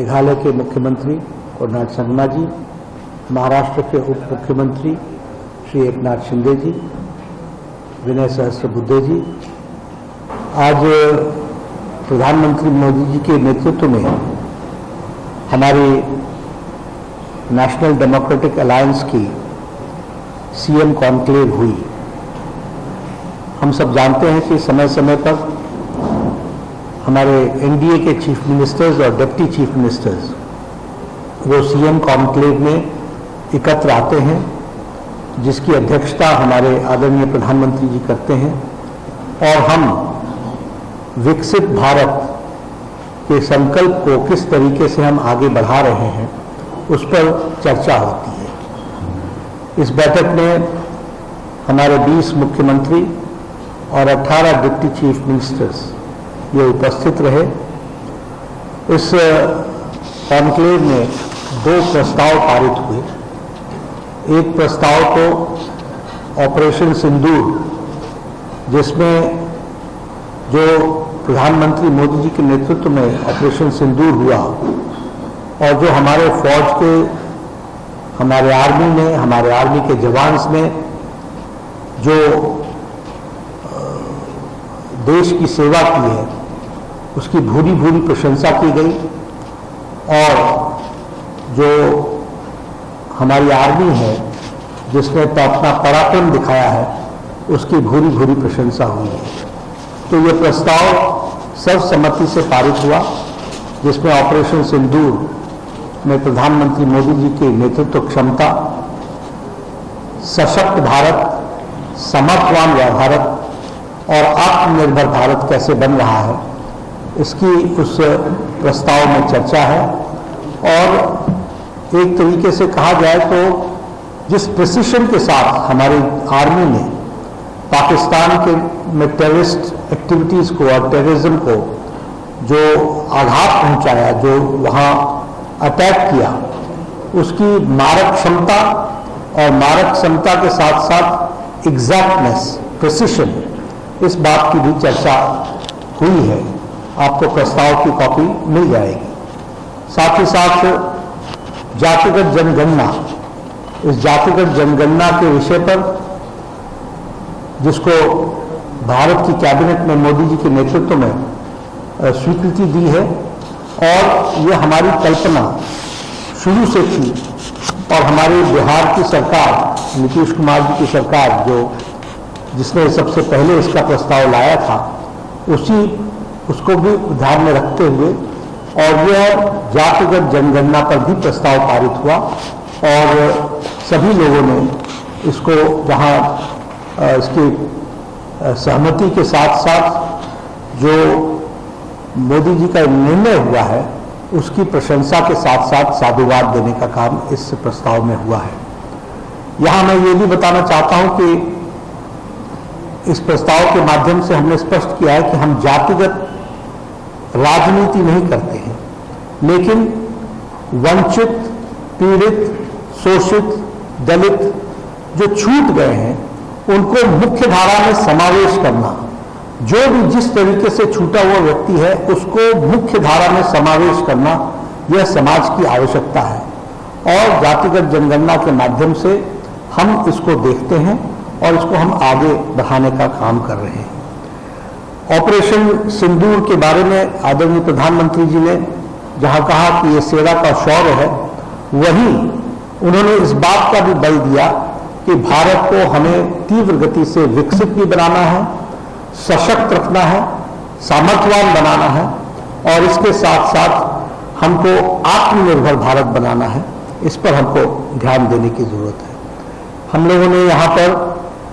मेघालय के मुख्यमंत्री कोनराड संगमा जी, महाराष्ट्र के उप मुख्यमंत्री श्री एकनाथ शिंदे जी, विनय सहस्त्रबुद्धे जी, आज प्रधानमंत्री मोदी जी के नेतृत्व में हमारी नेशनल डेमोक्रेटिक अलायंस की सीएम कॉन्क्लेव हुई। हम सब जानते हैं कि समय समय पर हमारे एनडीए के चीफ मिनिस्टर्स और डिप्टी चीफ मिनिस्टर्स वो सीएम कॉन्क्लेव में एकत्र आते हैं, जिसकी अध्यक्षता हमारे आदरणीय प्रधानमंत्री जी करते हैं, और हम विकसित भारत के संकल्प को किस तरीके से हम आगे बढ़ा रहे हैं उस पर चर्चा होती है। इस बैठक में हमारे 20 मुख्यमंत्री और 18 डिप्टी चीफ मिनिस्टर्स ये उपस्थित रहे। इस कॉन्क्लेव में 2 प्रस्ताव पारित हुए। एक प्रस्ताव तो ऑपरेशन सिंदूर, जिसमें जो प्रधानमंत्री मोदी जी के नेतृत्व में ऑपरेशन सिंदूर हुआ और जो हमारे फौज के, हमारे आर्मी के जवान्स ने जो देश की सेवा की है उसकी भूरी भूरी प्रशंसा की गई, और जो हमारी आर्मी है जिसने तो अपना पराक्रम दिखाया है उसकी भूरी भूरी प्रशंसा हुई है। तो ये प्रस्ताव सर्वसम्मति से पारित हुआ, जिसमें ऑपरेशन सिंदूर में प्रधानमंत्री मोदी जी की नेतृत्व क्षमता, सशक्त भारत, समर्थवान भारत और आत्मनिर्भर भारत कैसे बन रहा है इसकी उस प्रस्ताव में चर्चा है। और एक तरीके से कहा जाए तो जिस प्रिसिशन के साथ हमारी आर्मी ने पाकिस्तान के में टेररिस्ट एक्टिविटीज़ को और टेररिज्म को जो आघात पहुंचाया, जो वहाँ अटैक किया, उसकी मारक क्षमता और मारक क्षमता के साथ साथ एग्जैक्टनेस, प्रिसिशन, इस बात की भी चर्चा हुई है। आपको प्रस्ताव की कॉपी मिल जाएगी। साथ ही साथ जातिगत जनगणना, इस जातिगत जनगणना के विषय पर जिसको भारत की कैबिनेट में मोदी जी के नेतृत्व में स्वीकृति दी है, और ये हमारी कल्पना शुरू से थी, और हमारे बिहार की सरकार, नीतीश कुमार जी की सरकार जिसने सबसे पहले इसका प्रस्ताव लाया था, उसको भी ध्यान में रखते हुए और यह जातिगत जनगणना पर भी प्रस्ताव पारित हुआ, और सभी लोगों ने इसको जहां इसकी सहमति के साथ साथ जो मोदी जी का निर्णय हुआ है उसकी प्रशंसा के साथ साथ साधुवाद देने का काम इस प्रस्ताव में हुआ है। यहां मैं ये भी बताना चाहता हूं कि इस प्रस्ताव के माध्यम से हमने स्पष्ट किया है कि हम जातिगत राजनीति नहीं करते हैं, लेकिन वंचित, पीड़ित, शोषित, दलित जो छूट गए हैं उनको मुख्य धारा में समावेश करना, जो भी जिस तरीके से छूटा हुआ व्यक्ति है उसको मुख्य धारा में समावेश करना, यह समाज की आवश्यकता है। और जातिगत जनगणना के माध्यम से हम इसको देखते हैं और इसको हम आगे बढ़ाने का काम कर रहे हैं। ऑपरेशन सिंदूर के बारे में आदरणीय प्रधानमंत्री जी ने जहां कहा कि ये सेना का शौर्य है, वहीं उन्होंने इस बात का भी बल दिया कि भारत को हमें तीव्र गति से विकसित भी बनाना है, सशक्त रखना है, सामर्थ्यवान बनाना है, और इसके साथ साथ हमको आत्मनिर्भर भारत बनाना है। इस पर हमको ध्यान देने की जरूरत है। हम लोगों ने यहाँ पर